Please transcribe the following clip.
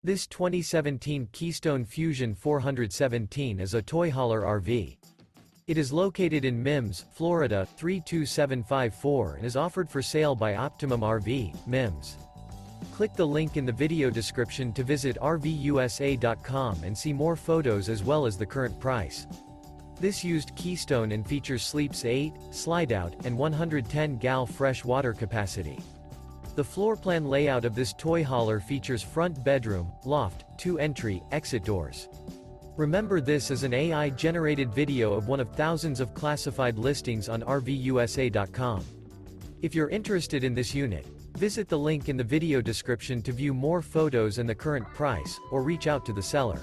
This 2017 Keystone Fuzion 417 is a toy hauler RV. It is located in Mims, Florida, 32754 and is offered for sale by Optimum RV, Mims. Click the link in the video description to visit RVUSA.com and see more photos as well as the current price. This used Keystone and features sleeps 8, Slideout, and 110 gal fresh water capacity. The floorplan layout of this toy hauler features front bedroom, loft, 2 entry, exit doors. Remember, this is an AI-generated video of one of thousands of classified listings on RVUSA.com. If you're interested in this unit, visit the link in the video description to view more photos and the current price, or reach out to the seller.